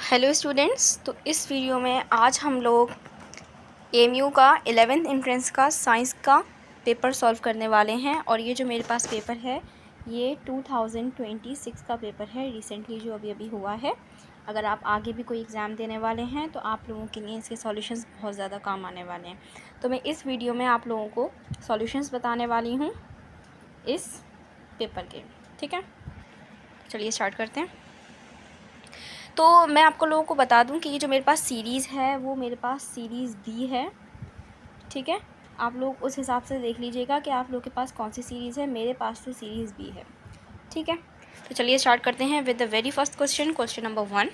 Hello students, तो इस video में आज हम लोग एएमयू का 11th एंट्रेंस का साइंस का पेपर सॉल्व करने वाले हैं। और ये जो मेरे पास पेपर है ये 2026 का पेपर है, रिसेंटली जो अभी हुआ है। अगर आप आगे भी कोई एग्ज़ाम देने वाले हैं तो आप लोगों के लिए इसके सॉल्यूशंस बहुत ज़्यादा काम आने वाले हैं। तो मैं इस वीडियो में आप लोगों को सॉल्यूशंस बताने वाली हूँ इस पेपर के। ठीक है, चलिए स्टार्ट करते हैं। तो मैं आपको लोगों को बता दूं कि ये जो मेरे पास सीरीज़ है वो मेरे पास सीरीज़ बी है। ठीक है, आप लोग उस हिसाब से देख लीजिएगा कि आप लोग के पास कौन सी सीरीज़ है। मेरे पास तो सीरीज़ बी है। ठीक है, तो चलिए स्टार्ट करते हैं with the very first question number 1।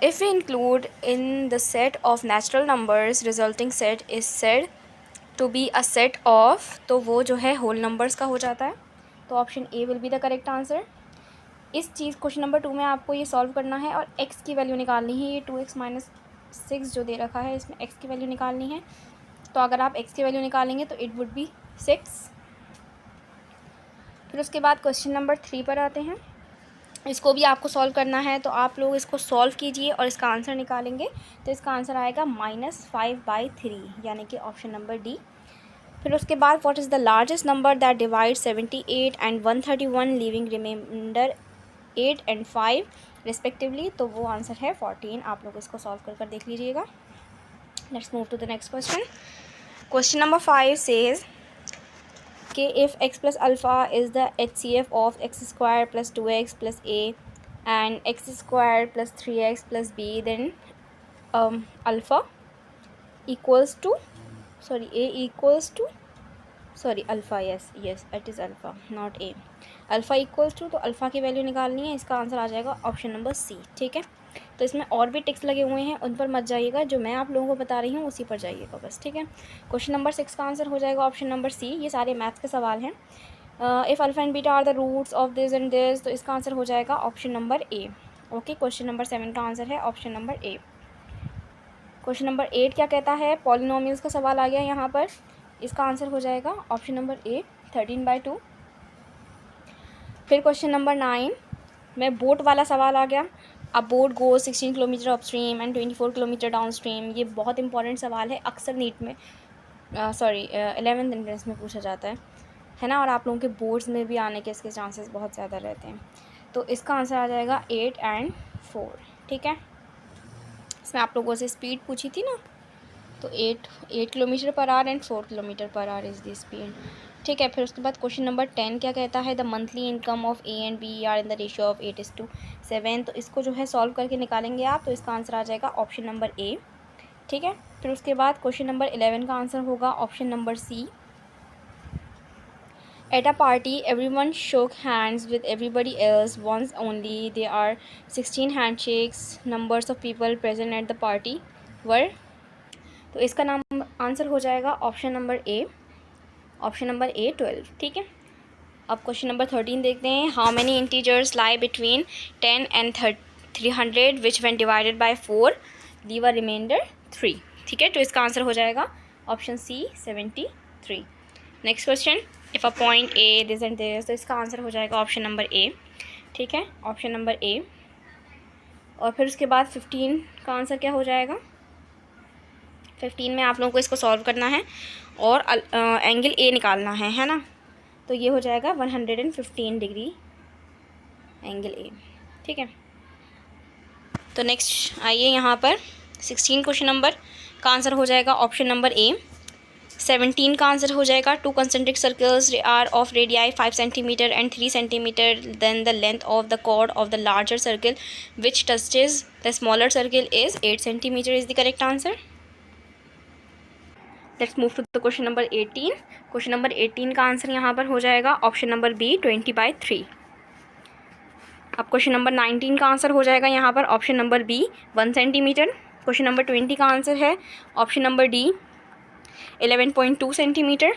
If we include in the set of natural numbers resulting set is said to be a set of, तो वो जो है होल नंबर्स का हो जाता है। तो option A will be the correct answer. इस चीज़ क्वेश्चन नंबर 2 में आपको ये सॉल्व करना है और x की वैल्यू निकालनी है। ये 2x-6 जो दे रखा है इसमें x की वैल्यू निकालनी है। तो अगर आप x की वैल्यू निकालेंगे तो इट वुड बी 6। फिर उसके बाद क्वेश्चन नंबर 3 पर आते हैं। इसको भी आपको सॉल्व करना है, तो आप लोग इसको सॉल्व कीजिए और इसका आंसर निकालेंगे। तो इसका आंसर आएगा -5/3, यानी कि ऑप्शन नंबर डी। फिर उसके बाद what is the largest number that divide 78 and 131 leaving remainder 8 and 5 respectively, तो वो आंसर है 14। आप लोग इसको सॉल्व कर देख लीजिएगा। Let's move to the next question. Question number 5 says कि if x plus alpha is the HCF of x² plus 2x plus a and x² plus 3x plus b, then alpha equals to a equals to alpha, yes it is alpha not A. Alpha equals to, तो alpha की value निकालनी है। इसका answer आ जाएगा option number सी। ठीक है, तो इसमें और भी टिक्स लगे हुए हैं, उन पर मत जाइएगा, जो मैं आप लोगों को बता रही हूँ उसी पर जाइएगा बस। ठीक है, क्वेश्चन नंबर 6 का आंसर हो जाएगा ऑप्शन नंबर सी। ये सारे मैथ्स के सवाल हैं। If alpha and beta are the roots of this and this, तो इसका आंसर हो जाएगा option number A. Okay, question number 7 का आंसर है option number A. Question number 8 क्या कहता है? पॉलिनोमियल्स का सवाल आ गया यहाँ पर। इसका आंसर हो जाएगा ऑप्शन नंबर ए 13/2। फिर क्वेश्चन नंबर 9 में बोट वाला सवाल आ गया। अब boat go 16 kilometre upstream and 24 kilometre down stream. ये बहुत इंपॉर्टेंट सवाल है, अक्सर नीट में 11th एंट्रेंस में पूछा जाता है ना, और आप लोगों के बोर्ड्स में भी आने के इसके चांसेस बहुत ज़्यादा रहते हैं। तो इसका आंसर आ जाएगा 8 एंड 4। ठीक है, इसमें आप लोगों से स्पीड पूछी थी ना, तो 8 kilometre per hour and 4 kilometre per hour is the speed. ठीक है, फिर उसके बाद क्वेश्चन नंबर 10 क्या कहता है? The monthly income of A and B are in the ratio of 8:7। तो इसको जो है सॉल्व करके निकालेंगे आप, तो इसका आंसर आ जाएगा ऑप्शन नंबर ए। ठीक है, फिर उसके बाद क्वेश्चन नंबर 11 का आंसर होगा option number C. At a party everyone shook hands with everybody else once only. There are 16 handshakes. Numbers of people present at the party were, तो इसका नाम आंसर हो जाएगा ऑप्शन नंबर ए 12। ठीक है, अब क्वेश्चन नंबर 13 देखते हैं। How many integers lie between 10 and 300 which when divided by 4 leave a remainder 3। ठीक है, तो इसका आंसर हो जाएगा option C 73। Next question, if a point A this and this, तो इसका आंसर हो जाएगा ऑप्शन नंबर ए। ठीक है, ऑप्शन नंबर ए। और फिर उसके बाद 15 का आंसर क्या हो जाएगा? 15 में आप लोगों को इसको सॉल्व करना है और एंगल ए निकालना है ना, तो ये हो जाएगा 115 डिग्री एंगल ए। ठीक है, तो नेक्स्ट आइए यहाँ पर 16 क्वेश्चन नंबर का आंसर हो जाएगा ऑप्शन नंबर ए। 17 का आंसर हो जाएगा two concentric circles are of radii 5 centimetre and 3 centimetre, then the length of the chord of the larger circle which touches the smaller circle is 8 centimetre is the correct answer. Let's move to the question number 18। Question number 18 का answer यहाँ पर हो जाएगा option number B 20/3। अब question number 19 का answer हो जाएगा यहाँ पर option number B 1 centimetre. Question number 20 का आंसर है ऑप्शन नंबर डी 11.2 सेंटीमीटर।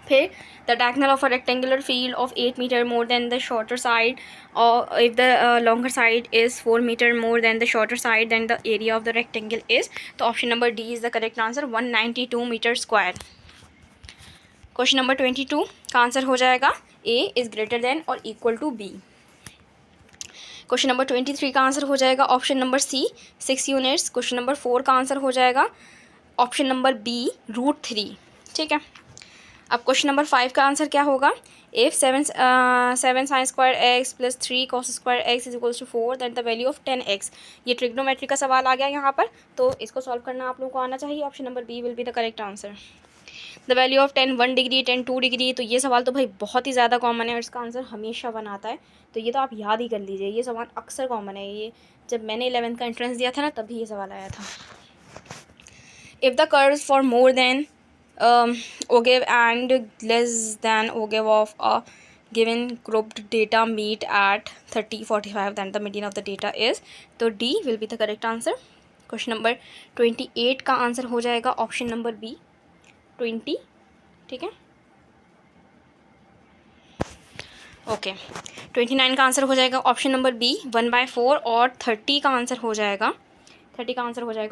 फिर the diagonal of a rectangular field of 8 metre more than the shorter side, और if the longer side is 4 metre more than the shorter side, then the area of the rectangle is, तो option number D is the correct answer 192 metre square. Question number 22 का answer हो जाएगा A is greater than और equal to B. Question number 23 का answer हो जाएगा option number C 6 units. Question number 4 का answer हो जाएगा ऑप्शन नंबर बी √3। ठीक है, अब क्वेश्चन नंबर 5 का आंसर क्या होगा? If 7 sine square x plus 3 cos square x is equals to 4 than the value of 10x। ये ट्रिग्नोमेट्री का सवाल आ गया यहाँ पर, तो इसको सॉल्व करना आप लोगों को आना चाहिए। Option number B will be the correct answer. The value of 10 1 degree, 10 2 degree, तो ये सवाल तो भाई बहुत ही ज़्यादा कॉमन है और इसका आंसर हमेशा 1 आता है, तो ये तो आप याद ही कर लीजिए। ये सवाल अक्सर कॉमन है, ये जब मैंने 11th का एंट्रेंस दिया था ना तभी ये सवाल आया था। If the curve for more than ogive and less than ogive of a given grouped data meet at 30 45 then the median of the data is, तो D will be the correct answer। Question number 28 का answer हो जाएगा option number B 20। ठीक है, okay. 29 का answer हो जाएगा option number B 1/4 और 30 का आंसर हो जाएगा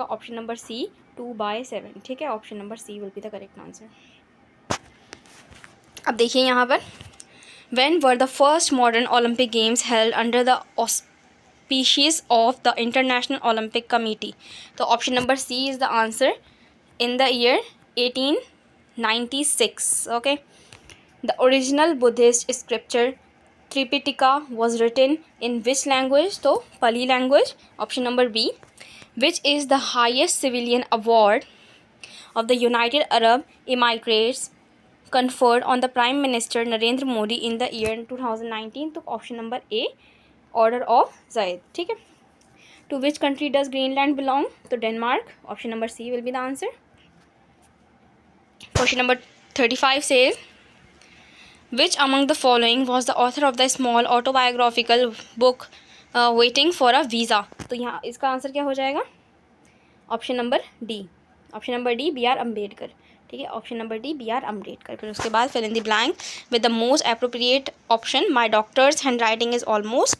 ऑप्शन नंबर सी 2/7। ठीक है, option number C will be the correct answer. अब देखिए यहाँ पर, when were the first modern Olympic games held under the auspicious of the International Olympic Committee, तो option number C is the answer, in the year 1896। Okay, the original Buddhist scripture Tripitaka was written in which language, तो Pali language. Option number B, which is the highest civilian award of the United Arab Emirates conferred on the Prime Minister Narendra Modi in the year 2019, तो option number A order of Zayed. ठीक है, to which country does Greenland belong, तो Denmark. Option number C will be the answer. Question number 35 says which among the following was the author of the small autobiographical book waiting for a visa, तो यहाँ इसका answer क्या हो जाएगा? Option number D, B R Ambedkar. ठीक है, option number D B R Ambedkar. फिर उसके बाद fill in the blank with the most appropriate option. My doctor's hand writing is almost,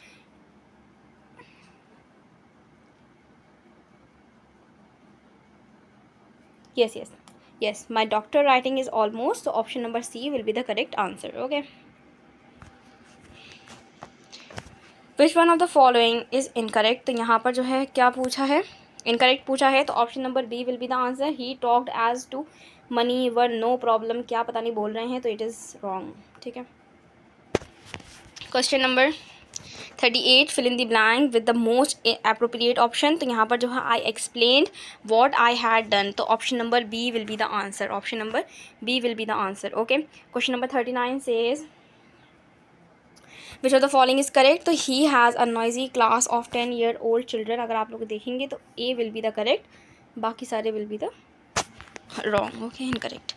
yes, my doctor writing is almost, so option number C will be the correct answer। okay, which one of the following is incorrect, तो यहाँ पर जो है क्या पूछा है, incorrect पूछा है, तो option number B will be the answer. He talked as to money were no problem, क्या पता नहीं बोल रहे हैं, तो इट इज़ रॉन्ग। ठीक है, question number 38 fill in the blank with the most appropriate option, तो यहाँ पर जो है I explained what I had done, तो option number B will be the answer. Option number B will be the answer. Okay, question number 39 says which of the following is correct, तो he has a noisy class of 10-year-old children. अगर आप लोग देखेंगे तो A will be the correct, बाकी सारे will be the wrong. Okay, incorrect.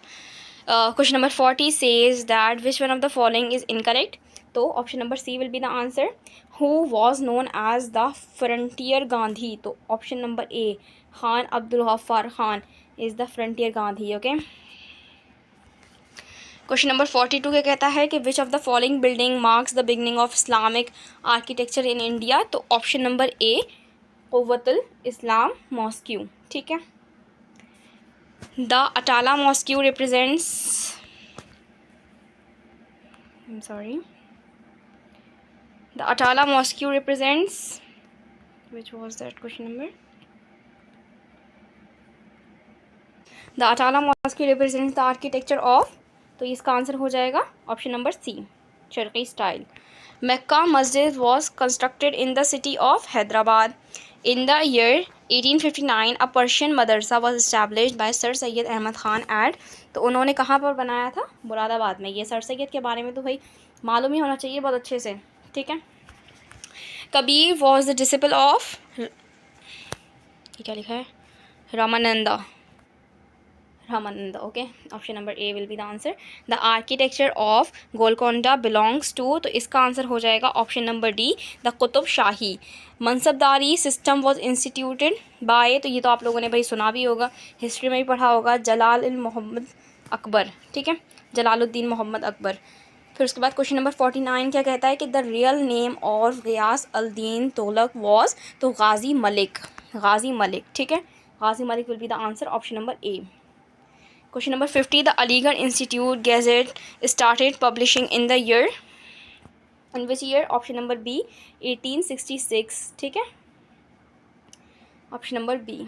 Question number 40 says that which one of the following is incorrect, तो option number C will be the answer. Who was known as the frontier Gandhi, तो option number A Khan Abdul Ghaffar Khan is the frontier Gandhi. Okay, question number 42 क्या कहता है कि which of the following building marks the beginning of Islamic architecture in India, तो option number ए कुव्वतुल इस्लाम mosque. ठीक है, the Atala mosque represents, the Atala Mosque represents, which was that question number, the Atala Mosque represents the architecture of, तो इसका answer हो जाएगा option number C Sharqi style. Mecca Masjid was constructed in the city of Hyderabad in the year 1859। a Persian madrasa was established by Sir Syed Ahmad Khan at, तो उन्होंने कहाँ पर बनाया था? मुरादाबाद में। ये सर सैयद के बारे में तो भाई मालूम ही होना चाहिए बहुत अच्छे से। ठीक है, Kabir was the disciple of, ये क्या लिखा है, Ramananda. Okay, option number A will be the answer. The architecture of Golconda belongs to, तो इसका आंसर हो जाएगा option number D the Qutub Shahi. Mansabdari system was instituted by, तो ये तो आप लोगों ने भाई सुना भी होगा, हिस्ट्री में भी पढ़ा होगा, जलाल मोहम्मद अकबर। ठीक है, जलालुद्दीन मोहम्मद अकबर। फिर उसके बाद क्वेश्चन नंबर 49 क्या कहता है कि the real name of Ghiyas al-Din Tughlaq was, तो गाजी मलिक। ठीक है, Ghazi Malik will be the answer, option number A. Question number 50 the Aligarh institute gazette started publishing in the year, in which year? Option number B 1866, ठीक है, option number B.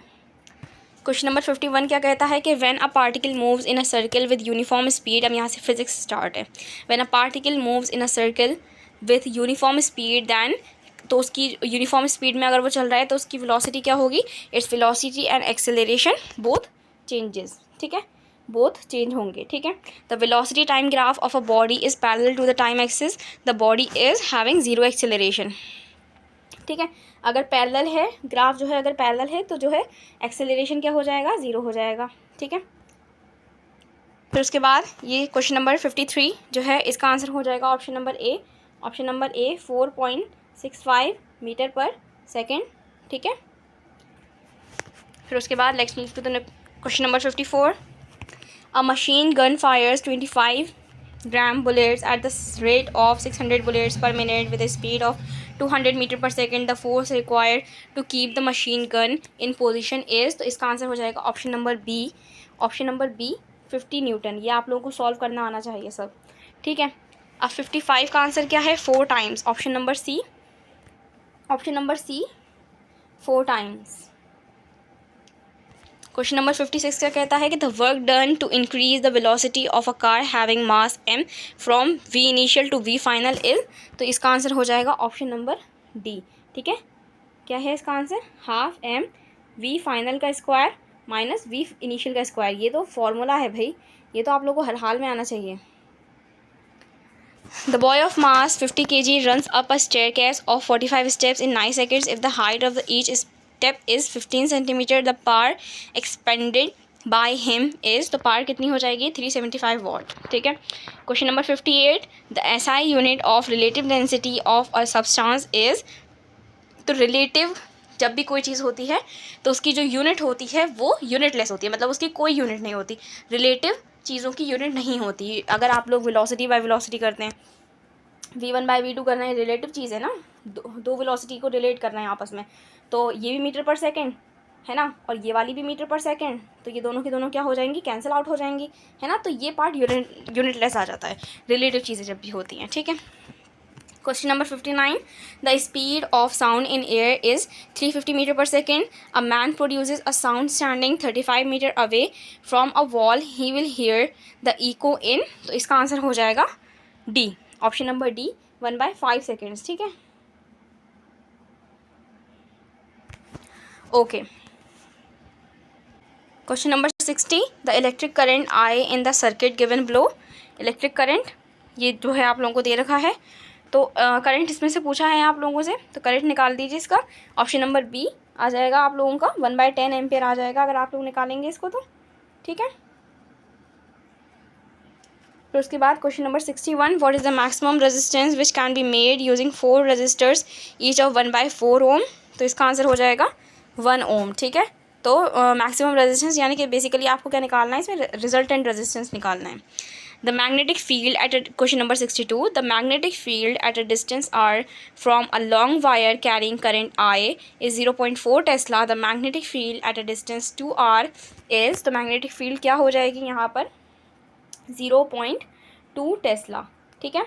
Question number 51 क्या कहता है कि when a particle moves in a circle with uniform speed, अब यहाँ से physics start है। When a particle moves in a circle with uniform speed then, तो उसकी यूनिफॉर्म स्पीड में अगर वो चल रहा है तो उसकी वेलोसिटी क्या होगी? Its velocity and acceleration both changes, ठीक है, बोथ चेंज होंगे, ठीक है। The velocity time graph of a body is parallel to the time axis, the body is having zero acceleration, ठीक है। अगर पैरेलल है ग्राफ जो है, अगर पैरेलल है तो जो है एक्सेलरेशन क्या हो जाएगा? ज़ीरो हो जाएगा, ठीक है। फिर उसके बाद ये क्वेश्चन नंबर 53 जो है इसका आंसर हो जाएगा option number A, option number A 4.65 metre पर सेकेंड, ठीक है। फिर उसके बाद let's move to the question number 54। A machine gun fires 25 gram bullets at the rate of 600 bullets per minute with a speed of 200 metre पर second. The force required to keep the machine gun in position is, तो इसका answer हो जाएगा option number B, option number B 50 newton. ये आप लोगों को solve करना आना चाहिए सब, ठीक है। अब 55 का आंसर क्या है? 4 times, option number C, option number C 4 times. Question number 56 क्या कहता है कि the work done to increase the velocity of a car having mass m from v initial to v final is, तो इसका answer हो जाएगा option number D, ठीक है। क्या है इसका answer? Half m v final का स्क्वायर माइनस v इनिशियल का स्क्वायर। ये तो फॉर्मूला है भाई, ये तो आप लोगों को हर हाल में आना चाहिए। The boy of mass 50 kg runs up a staircase of 45 steps in 9 seconds. If the height of the each step is 15 centimeter, the power expended by him is, तो पावर कितनी हो जाएगी? 375 वॉट, ठीक है। Question number 58। The SI unit of relative density of a substance is, तो relative जब भी कोई चीज़ होती है तो उसकी जो यूनिट होती है वो यूनिटलेस होती है, मतलब उसकी कोई यूनिट नहीं होती। रिलेटिव चीज़ों की यूनिट नहीं होती। अगर आप लोग वेलोसिटी बाय वेलोसिटी करते हैं, v1 बाई v2 करना है, रिलेटिव चीज़ है ना, दो वेलोसिटी को रिलेट करना है आपस में, तो ये भी मीटर पर सेकेंड है ना, और ये वाली भी मीटर पर सेकेंड, तो ये दोनों की दोनों क्या हो जाएंगी? कैंसिल आउट हो जाएंगी, है ना। तो ये पार्ट यूनिटलेस आ जाता है रिलेटिव चीज़ें जब भी होती हैं, ठीक है। Question number 59। The speed of sound in air is 350 metre पर second. A man produces a sound standing 35 metre away from a wall, he will hear the echo in, तो इसका आंसर हो जाएगा D, option number D 1/5 seconds, ठीक है। Okay, question number 60। The electric current I in the circuit given below, electric current ये जो है आप लोगों को दे रखा है, तो करंट इसमें से पूछा है आप लोगों से, तो करंट निकाल दीजिए इसका। ऑप्शन नंबर बी आ जाएगा आप लोगों का 1/10 एम्पियर आ जाएगा अगर आप लोग निकालेंगे इसको तो, ठीक है। फिर उसके बाद question number 61। What is the maximum resistance which can be made using 4 resistors each of 1/4 ohm, तो इसका आंसर हो जाएगा 1 ओम, ठीक है। तो मैक्सिमम रेजिस्टेंस यानी कि बेसिकली आपको क्या निकालना है इसमें? रिजल्टेंट रेजिस्टेंस निकालना है। The magnetic field at a, question number 62। The magnetic field at a distance r from a long wire carrying current I is 0.4 tesla. The magnetic field at a distance 2r is, तो magnetic field क्या हो जाएगी यहाँ पर? 0.2 tesla, ठीक है।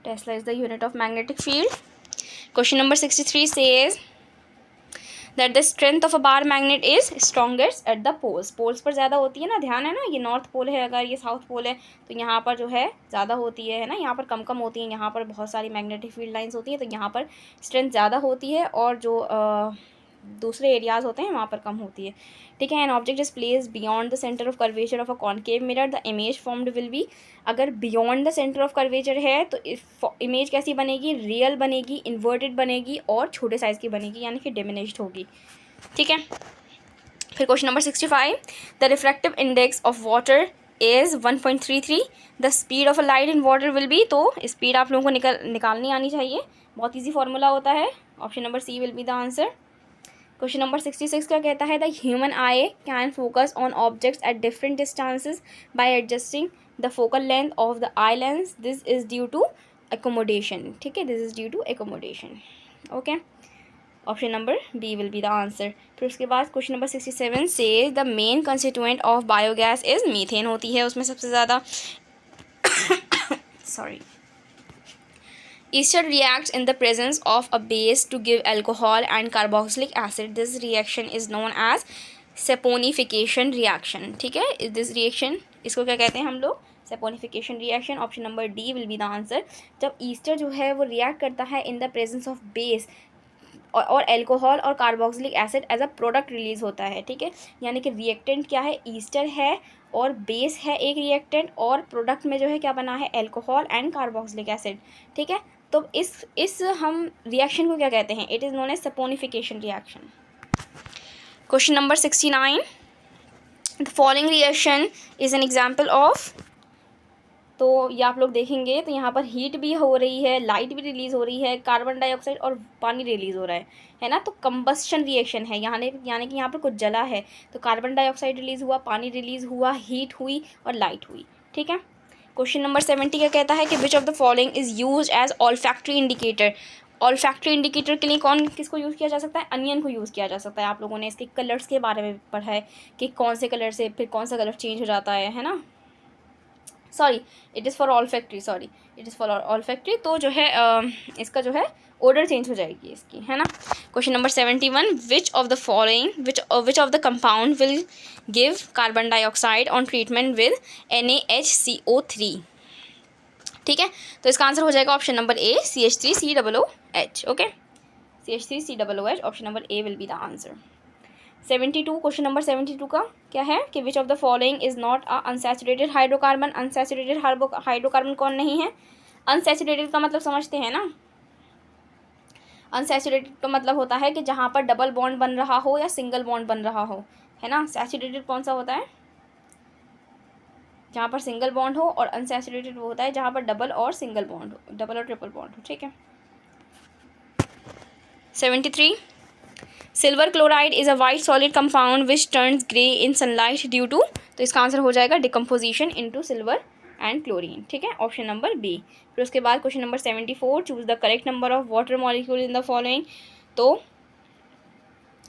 Tesla is the unit of magnetic field. Question number 63 says that the strength of a bar magnet is strongest at the poles, poles पर ज़्यादा होती है ना, ध्यान है ना, ये नॉर्थ पोल है, अगर ये साउथ पोल है तो यहाँ पर जो है ज़्यादा होती है ना, यहाँ पर कम कम होती है, यहाँ पर बहुत सारी मैग्नेटिक फील्ड लाइंस होती हैं, तो यहाँ पर स्ट्रेंथ ज़्यादा होती है और जो दूसरे एरियाज़ होते हैं वहाँ पर कम होती है, ठीक है। An object is place beyond the centre of curvature of a concave mirror, the image formed will be, अगर beyond the centre of curvature है तो इमेज कैसी बनेगी? रियल बनेगी, इन्वर्टेड बनेगी और छोटे साइज़ की बनेगी, यानी कि डिमिनिश्ड होगी, ठीक है। फिर question number 65। The refractive index of water is 1.33। The speed of a light in water will be, तो स्पीड आप लोगों को निकालनी आनी चाहिए, बहुत ईजी फार्मूला होता है, option number C will be the answer. Question number 66 क्या कहता है? The human eye can focus on objects at different distances by adjusting the focal length of the eye lens, this is due to accommodation, ठीक है, this is due to accommodation, okay, option number B will be the answer. फिर उसके बाद question number 67 से the main constituent of biogas is methane होती है उसमें सबसे ज़्यादा sorry. Ester reacts in the presence of a base to give alcohol and carboxylic acid. This reaction is known as saponification reaction. ठीक है, this reaction इसको क्या कहते हैं हम लोग? saponification reaction. Option number D will be the answer. जब ester जो है वो रिएक्ट करता है in the presence of base और एल्कोहल और carboxylic acid as a product release होता है. ठीक है, यानी कि रिएक्टेंट क्या है? ईस्टर है और बेस है एक रिएक्टेंट, और प्रोडक्ट में जो है क्या बना है? Alcohol and carboxylic acid. ठीक है, तो इस हम रिएक्शन को क्या कहते हैं? It is known as saponification reaction. Question number 69. The following reaction is an example of. तो ये आप लोग देखेंगे तो यहाँ पर हीट भी हो रही है, लाइट भी रिलीज़ हो रही है, कार्बन डाइऑक्साइड और पानी रिलीज़ हो रहा है ना. तो कंबस्शन रिएक्शन है यानी कि यहाँ पर कुछ जला है, तो कार्बन डाइऑक्साइड रिलीज़ हुआ, पानी रिलीज़ हुआ, हीट हुई और लाइट हुई. ठीक है. क्वेश्चन नंबर 70 क्या कहता है कि which of the following is use as olfactory indicator. Olfactory indicator के लिए किसको यूज़ किया जा सकता है? अनियन को यूज़ किया जा सकता है. आप लोगों ने इसके कलर्स के बारे में पढ़ा है कि कौन से कलर से फिर कौन सा कलर चेंज हो जाता है ना. Sorry, it is for olfactory. Sorry, it is for olfactory. तो जो है इसका जो है ऑर्डर चेंज हो जाएगी इसकी, है ना. Question number 71. Which of the following which of the compound will give carbon dioxide on treatment with NaHCO3. ठीक है, तो इसका आंसर हो जाएगा option number A, CH3COOH. Okay, CH3COOH. Option number A will be the answer. 72. Question number 72 का क्या है कि which of the following is not a unsaturated hydrocarbon. Unsaturated hydrocarbon कौन नहीं है? अनसैचुरेटेड का मतलब समझते हैं ना. अनसैचुरेटेड का मतलब होता है कि जहाँ पर डबल बॉन्ड बन रहा हो या सिंगल बॉन्ड बन रहा हो, है ना. सैचुरेटेड कौन सा होता है? जहाँ पर सिंगल बॉन्ड हो, और अनसैचुरेटेड वो होता है जहाँ पर डबल और सिंगल बॉन्ड हो, डबल और ट्रिपल बॉन्ड हो. ठीक है. 73. Silver chloride is a white solid compound which turns grey in sunlight due to. तो इसका आंसर हो जाएगा decomposition into silver and chlorine. ठीक है, ऑप्शन नंबर बी. फिर उसके बाद question number 74. Choose the correct number of water molecule in the following. तो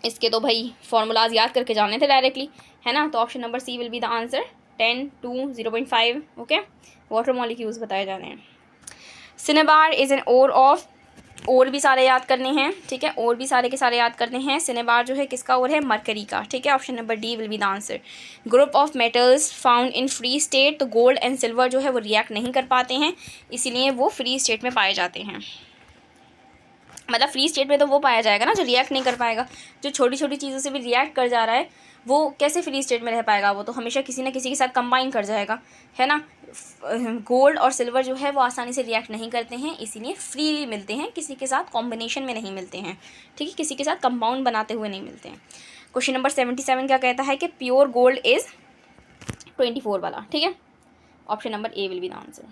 इसके तो भाई फॉर्मूलाज याद करके जाने थे डायरेक्टली, है ना. तो option number C will be the answer. 10, 2, 0.5. Okay, water molecules बताए जाने हैं. Cinnabar is an ore of. और भी सारे याद करने हैं. ठीक है, और भी सारे के सारे याद करने हैं. सिनेबार जो है किसका और है? मरकरी का. ठीक है, option number D will be the answer. Group of metals found in free state. तो गोल्ड एंड सिल्वर जो है वो रिएक्ट नहीं कर पाते हैं, इसीलिए वो फ्री स्टेट में पाए जाते हैं. मतलब फ्री स्टेट में तो वो पाया जाएगा ना जो रिएक्ट नहीं कर पाएगा. जो छोटी छोटी चीज़ों से भी रिएक्ट कर जा रहा है वो कैसे फ्री स्टेट में रह पाएगा? वो तो हमेशा किसी न किसी के साथ कंबाइन कर जाएगा, है ना. गोल्ड और सिल्वर जो है वो आसानी से रिएक्ट नहीं करते हैं, इसीलिए फ्री मिलते हैं, किसी के साथ कॉम्बिनेशन में नहीं मिलते हैं. ठीक है, किसी के साथ कंपाउंड बनाते हुए नहीं मिलते हैं. क्वेश्चन नंबर 77 क्या कहता है कि प्योर गोल्ड इज़ 24 वाला. ठीक है, option number A will be the answer.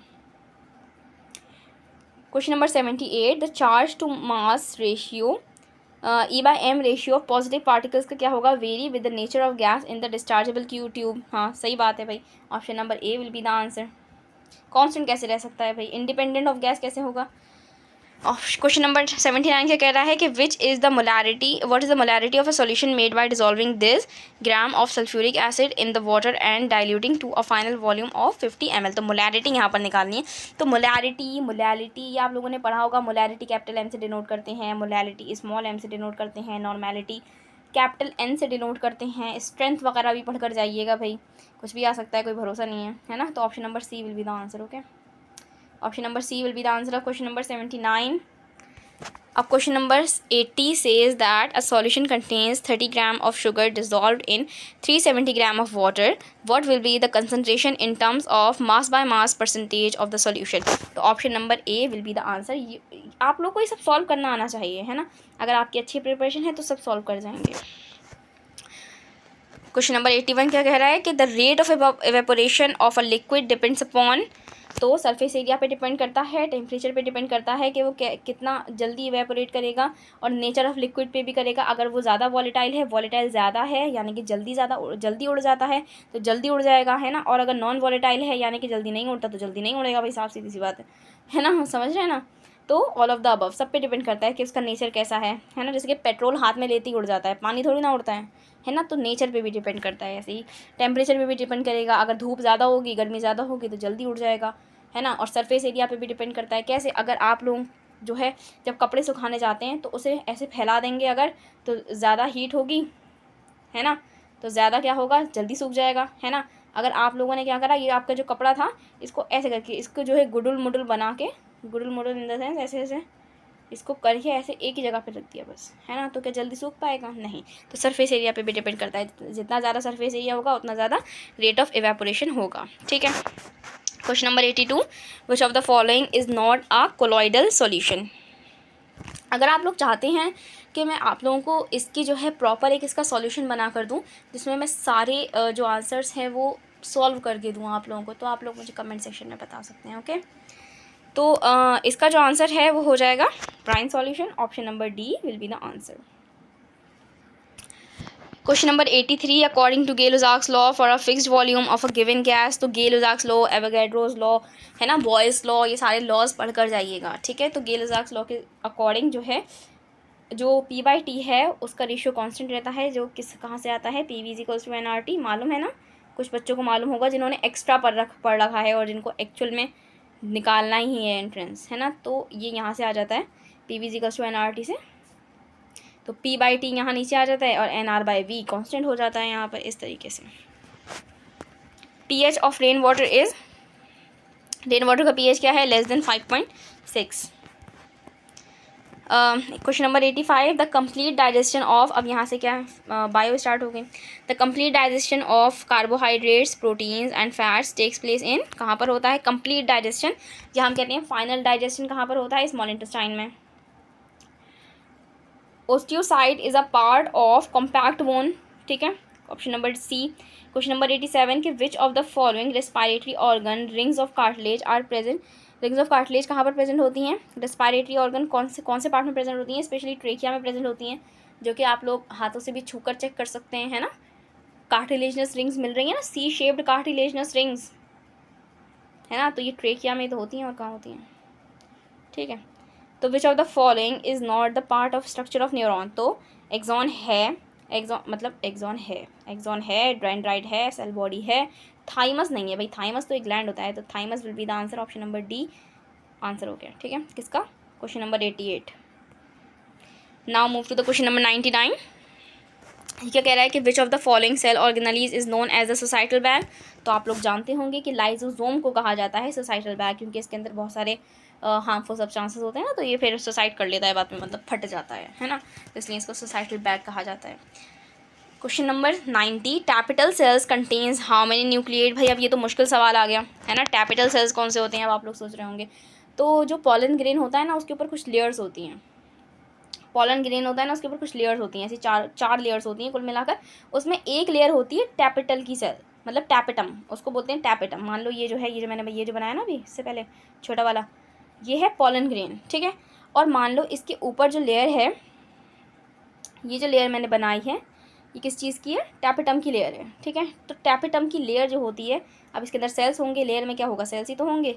Question number 78. The charge to mass ratio E/m ratio of positive particles का क्या होगा? Very with the nature of gas in the dischargeable tube. हाँ, सही बात है भाई. Option number A will be the answer. Constant कैसे रह सकता है भाई? इंडिपेंडेंट ऑफ गैस कैसे होगा? क्वेश्चन नंबर 79 क्या कह रहा है कि which is the molarity what is the molarity of a solution made by dissolving this gram of sulphuric acid in the water and diluting to a final volume of 50 ml. तो molarity यहाँ पर निकालनी है. तो molarity ये आप लोगों ने पढ़ा होगा. मोलैरिटी कैपिटल एम से डिनोट करते हैं, मोलैरिटी स्मॉल एम से डिनोट करते हैं, नॉर्मैलिटी कैपिटल एन से डिनोट करते हैं. स्ट्रेंथ वगैरह भी पढ़ कर जाइएगा भाई, कुछ भी आ सकता है, कोई भरोसा नहीं है ना. तो option number C will be the answer. Okay, option number C will be the answer of question number 79. अब question number 80 says that a solution contains 30 gram of sugar dissolved in 370 gram of water. What will be the concentration in terms of mass by mass percentage of the solution? तो option number A will be the answer. आप लोग को ये सब solve करना आना चाहिए, है ना. अगर आपकी अच्छी प्रिपरेशन है तो सब सॉल्व कर जाएंगे. क्वेश्चन नंबर 81 क्या कह रहा है कि the rate of evaporation of a liquid depends upon. तो सरफेस एरिया पे डिपेंड करता है, टेम्परेचर पे डिपेंड करता है कि वो कितना जल्दी इवेपोरेट करेगा, और नेचर ऑफ लिक्विड पे भी करेगा. अगर वो ज़्यादा वॉलेटाइल है, वॉलेटाइल ज़्यादा है यानी कि जल्दी उड़ जाता है तो जल्दी उड़ जाएगा, है ना. और अगर नॉन वॉलेटाइल है यानी कि जल्दी नहीं उड़ता तो जल्दी नहीं उड़ेगा भाई. साफ सीधी सी बात है ना. समझ रहे हैं ना. तो ऑल ऑफ द अबव सब पे डिपेंड करता है कि उसका नेचर कैसा है ना. जैसे कि पेट्रोल हाथ में लेते ही उड़ जाता है, पानी थोड़ी ना उड़ता है ना. तो नेचर पे भी डिपेंड करता है. ऐसे ही टेम्परेचर पे भी डिपेंड करेगा. अगर धूप ज़्यादा होगी, गर्मी ज़्यादा होगी तो जल्दी उड़ जाएगा, है ना. और सरफेस एरिया पे भी डिपेंड करता है. कैसे? अगर आप लोग जो है जब कपड़े सुखाने जाते हैं तो उसे ऐसे फैला देंगे अगर, तो ज़्यादा हीट होगी, है ना, तो ज़्यादा क्या होगा, जल्दी सूख जाएगा, है ना। अगर आप लोगों ने क्या करा, ये आपका जो कपड़ा था इसको ऐसे करके इसको जो है गुडुल मुडुल बना के, गुडुल मुडुल इन द सेंस ऐसे ऐसे इसको करके ऐसे एक ही जगह पे रख दिया बस, है ना, तो क्या जल्दी सूख पाएगा, नहीं। तो सरफेस एरिया पे भी डिपेंड करता है, जितना ज़्यादा सरफेस एरिया होगा उतना ज़्यादा रेट ऑफ इवेपोरेशन होगा, ठीक है। Question number 82, which of the following is not a colloidal solution. अगर आप लोग चाहते हैं कि मैं आप लोगों को इसकी जो है प्रॉपर एक इसका सॉल्यूशन बना कर दूं जिसमें मैं सारे जो आंसर्स हैं वो सॉल्व करके दूं आप लोगों को, तो आप लोग मुझे कमेंट सेक्शन में बता सकते हैं, ओके। तो इसका जो आंसर है वो हो जाएगा brine solution, option number D will be the answer. Question number 83, according to Gay Lussac's law for a fixed volume of a given gas. तो गेल-लुसाक्स लॉ, एवोगैड्रोस लॉ, है ना, बॉयल्स लॉ, ये सारे लॉज पढ़ कर जाइएगा, ठीक है। तो गेल-लुसाक्स लॉ के अकॉर्डिंग जो है जो P/T है उसका रेशियो कांस्टेंट रहता है, जो कहाँ से आता है, PV = nRT, मालूम है ना, कुछ बच्चों को मालूम होगा जिन्होंने एक्स्ट्रा पढ़ रखा है और जिनको एक्चुअल में निकालना ही है एंट्रेंस, है ना, तो ये यहाँ से आ जाता है PV = nRT से, तो P/T यहाँ नीचे आ जाता है और nR/V कांस्टेंट हो जाता है यहाँ पर इस तरीके से। pH of rain water is, rain water का pH क्या है, less than 5.6। Question number 85, the complete digestion of, अब यहाँ से क्या है, बायो स्टार्ट हो गई। The complete digestion of carbohydrates, proteins and fats takes place in, कहाँ पर होता है कंप्लीट डाइजेशन, या हम कहते हैं फाइनल डाइजेशन कहाँ पर होता है, स्मॉल इंटेस्टाइन में। Osteocyte is a part of compact bone, ठीक है, option number C. Question number 87 के which of the following respiratory organ rings of cartilage are present. Rings of cartilage कहाँ पर प्रेजेंट होती हैं, रेस्पिरेटरी ऑर्गन कौन से पार्ट में प्रेजेंट होती हैं, स्पेशली ट्रेकिया में प्रेजेंट होती हैं, जो कि आप लोग हाथों से भी छूकर चेक कर सकते हैं, है ना। कार्टिलेजनस रिंग्स मिल रही हैं ना, सी शेप्ड कार्टिलेजनस रिंग्स, है ना, तो ये ट्रेकिया में तो होती हैं और कहाँ होती हैं, ठीक है। तो विच of the following is not the part of structure of neuron. तो एक्सॉन है, एक्सॉन है, डेंड्राइट है, सेल बॉडी है, थाइमस नहीं है भाई, थाइमस तो एक ग्लैंड होता है, तो thymus will be the answer, option number D answer हो गया, ठीक है, किसका, question number 88। Now move to the question number 99। ये क्या कह रहा है कि which of the following cell organise is known as a suicidal bag. तो आप लोग जानते होंगे कि लाइजोसोम को कहा जाता है सोसाइटल बैग, क्योंकि इसके अंदर बहुत सारे हार्मफुल सब्सटेंसेस होते हैं ना, तो ये फिर सोसाइट कर लेता है बाद में, मतलब फट जाता है ना, तो इसलिए इसको सोसाइटल बैग कहा जाता है। Question number 90, tapetal cells contains how many nucleate. भाई अब ये तो मुश्किल सवाल आ गया, है ना, टैपिटल सेल्स कौन से होते हैं, अब आप लोग सोच रहे होंगे। तो जो पॉलन ग्रेन होता है ना उसके ऊपर कुछ लेयर्स होती हैं, पॉलन ग्रेन होता है ना उसके ऊपर कुछ लेयर्स होती हैं, ऐसी चार लेयर्स होती हैं कुल मिलाकर, उसमें एक लेयर होती है टैपिटल की सेल, मतलब टैपेटम, उसको बोलते हैं टैपेटम। मान लो ये जो है, ये जो मैंने ये जो बनाया ना अभी इससे पहले छोटा वाला, ये है पॉलन ग्रेन, ठीक है। और मान लो इसके ऊपर जो लेयर है, ये जो लेयर मैंने बनाई है ये किस चीज़ की है, टैपेटम की लेयर है, ठीक है। तो टैपेटम की लेयर जो होती है, अब इसके अंदर सेल्स होंगे, लेयर में क्या होगा, सेल्स ही तो होंगे,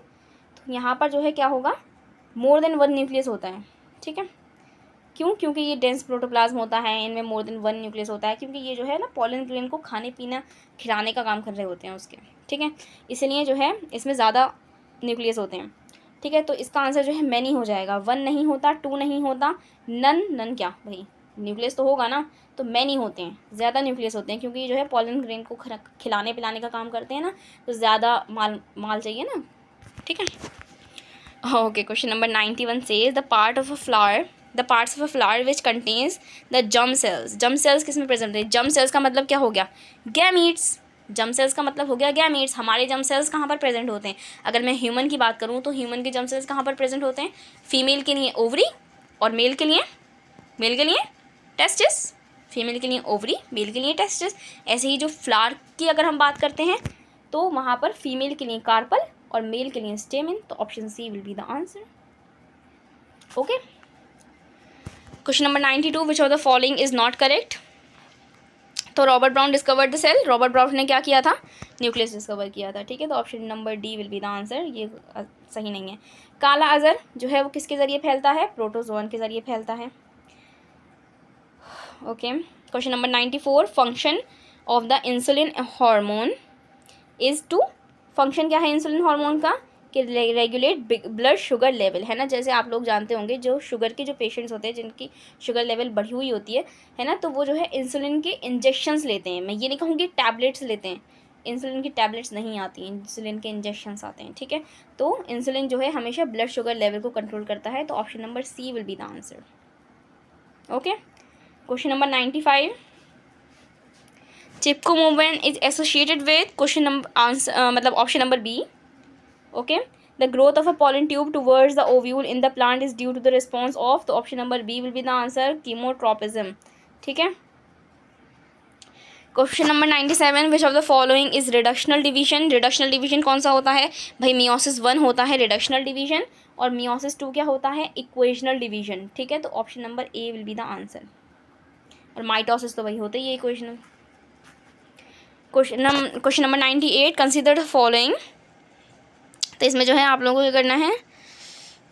तो यहाँ पर जो है क्या होगा, मोर देन 1 न्यूक्लियस होता है, ठीक है। क्यों, क्योंकि ये डेंस प्रोटोप्लाज्म होता है, इनमें मोर देन 1 न्यूक्लियस होता है, क्योंकि ये जो है ना पॉलन ग्रेन को खाने पीना खिलाने का काम कर रहे होते हैं उसके, ठीक है, इसलिए जो है इसमें ज़्यादा न्यूक्लियस होते हैं, ठीक है। तो इसका आंसर जो है मैनी हो जाएगा, 1 नहीं होता, 2 नहीं होता, नन क्या भाई, न्यूक्लियस तो होगा ना, तो मैनी होते हैं, ज़्यादा न्यूक्लियस होते हैं, क्योंकि जो है पॉलन ग्रेन को खिलाने पिलाने का काम करते हैं ना, तो ज़्यादा माल चाहिए ना, ठीक है। Okay, question number 91 says the parts of a flower which contains the germ cells. Germ cells किस में प्रेजेंट है, जर्म सेल्स का मतलब क्या हो गया, गैमीट्स। जर्म सेल्स का मतलब हो गया गैमीट्स। हमारे जर्म सेल्स कहाँ पर प्रेजेंट होते हैं, अगर मैं ह्यूमन की बात करूँ तो ह्यूमन के जर्म सेल्स कहाँ पर प्रेजेंट होते हैं, फीमेल के लिए ओवरी और मेल के लिए टेस्टिस, फीमेल के लिए ओवरी, मेल के लिए टेस्टिस। ऐसे ही जो फ्लावर की अगर हम बात करते हैं तो वहाँ पर फीमेल के लिए कार्पल और मेल के लिए स्टेमिन, तो option C will be the answer, okay. Question number 92, which of the following is not correct. तो Robert Brown discovered the cell, Robert Brown ने क्या किया था, न्यूक्लियस डिस्कवर किया था, ठीक है, तो option number D will be the answer, ये सही नहीं है। काला अजहर जो है वो किसके ज़रिए फैलता है, प्रोटोजोन के ज़रिए फैलता है, okay. Question number 94, function of the insulin hormone is to, function क्या है इंसुलिन हार्मोन का, कि रेगुलेट ब्लड शुगर लेवल, है ना। जैसे आप लोग जानते होंगे जो शुगर के जो पेशेंट्स होते हैं जिनकी शुगर लेवल बढ़ी हुई होती है ना, तो वो जो है इंसुलिन के इंजेक्शंस लेते हैं। मैं ये नहीं कहूँगी टैबलेट्स लेते हैं, इंसुलिन की टैबलेट्स नहीं आती हैं, इंसुलिन के इंजेक्शंस आते हैं, ठीक है। तो इंसुलिन जो है हमेशा ब्लड शुगर लेवल को कंट्रोल करता है, तो option number C will be the answer. Okay, question number 95, Chipko movement is associated with question number answer मतलब option number B. Okay, the growth of a pollen tube towards the ovule in the plant is due to the response of, तो option number B will be the answer, chemotropism, ठीक है। Question number 97, which of the following is reductional division. Reductional division कौन सा होता है भाई, meiosis 1 होता है रिडक्शनल डिवीजन, और मियोसिस 2 क्या होता है, इक्वेशनल डिवीजन, ठीक है। तो option number A will be the answer, और माइटोसिस तो वही होता ही है, equational. Question number 98, consider the following, तो इसमें जो है आप लोगों को क्या करना है,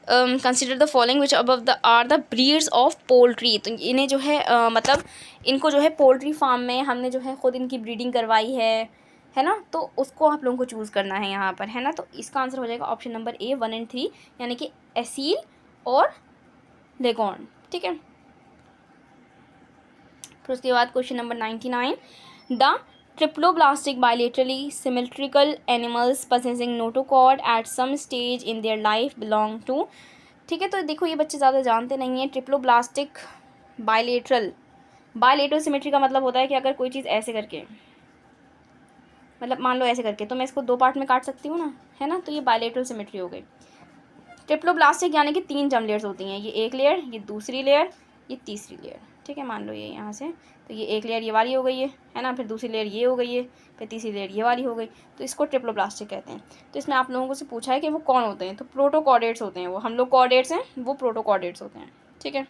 consider the following which above the are the breeds of poultry. तो इन्हें जो है मतलब इनको जो है पोल्ट्री फार्म में हमने जो है ख़ुद इनकी ब्रीडिंग करवाई है ना, तो उसको आप लोगों को चूज़ करना है यहाँ पर, है ना। तो इसका आंसर हो जाएगा ऑप्शन नंबर ए 1 और 3, यानी कि एसील और लेगॉन, ठीक है। फिर उसके बाद question number 99, the triploblastic bilaterally symmetrical animals possessing notochord at some stage in their life belong to, ठीक है। तो देखो ये बच्चे ज़्यादा जानते नहीं हैं, ट्रिप्लोब्लास्टिक बायलेटरल सिमेट्री का मतलब होता है कि अगर कोई चीज़ ऐसे करके, मतलब मान लो ऐसे करके, तो मैं इसको 2 पार्ट में काट सकती हूँ ना, है ना, तो ये बायलेटरल सिमेट्री हो गई। ट्रिप्लोब्लास्टिक यानी कि 3 जर्म लेयर्स होती हैं, ये एक लेयर, ये दूसरी लेयर, ये तीसरी लेयर, ठीक है। मान लो ये यहाँ से, तो ये एक लेयर ये वाली हो गई है ना, फिर दूसरी लेयर ये हो गई है, फिर तीसरी लेयर ये वाली हो गई, तो इसको ट्रिप्लोब्लास्टिक कहते हैं। तो इसमें आप लोगों को से पूछा है कि वो कौन होते हैं, तो प्रोटोकॉर्डेट्स होते हैं वो, हम लोग कॉर्डेट्स हैं, वो प्रोटोकॉर्डेट्स होते हैं, ठीक है।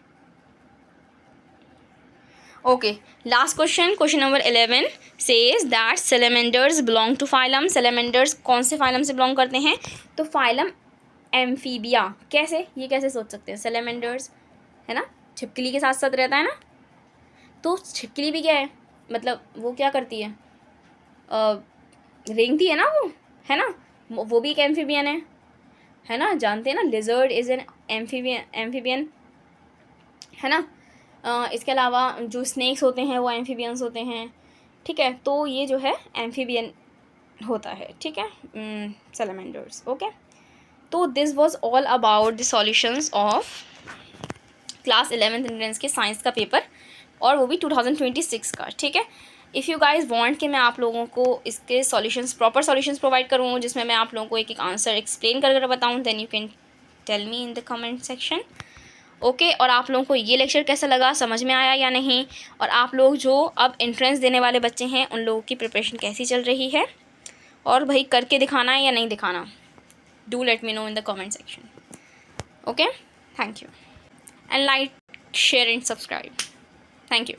Okay, last question number 11 says that salamanders belong to phylum. Salamanders कौन से फाइलम से बिलोंग करते हैं, तो फाइलम एम्फीबिया। कैसे, ये कैसे सोच सकते हैं, सेलेमेंडर्स है ना, छिपकली के साथ साथ रहता है ना, तो छिपकली भी क्या है, मतलब वो क्या करती है, रेंगती है ना वो, है ना, वो भी एक एम्फीबियन है ना, जानते हैं ना, लिजर्ड इज एन एम्फीबियन, है ना। इसके अलावा जो स्नेक्स होते हैं वो एम्फीबियंस होते हैं, ठीक है। तो ये जो है एम्फीबियन होता है, ठीक है, सेलेमेंडर्स। ओके, तो this was all about the solutions of class 11th entrance के साइंस का पेपर, और वो भी 2026 का, ठीक है। इफ़ यू गाइज वांट कि मैं आप लोगों को इसके सॉल्यूशंस, प्रॉपर सॉल्यूशंस प्रोवाइड करूँ जिसमें मैं आप लोगों को एक एक आंसर एक्सप्लेन कर बताऊँ, then you can tell me in the comment section. Okay, और आप लोगों को ये लेक्चर कैसा लगा, समझ में आया या नहीं, और आप लोग जो अब एंट्रेंस देने वाले बच्चे हैं उन लोगों की प्रिपरेशन कैसी चल रही है, और भाई करके दिखाना है या नहीं दिखाना, do let me know in the comment section. Okay, thank you, and like, share and subscribe. Thank you.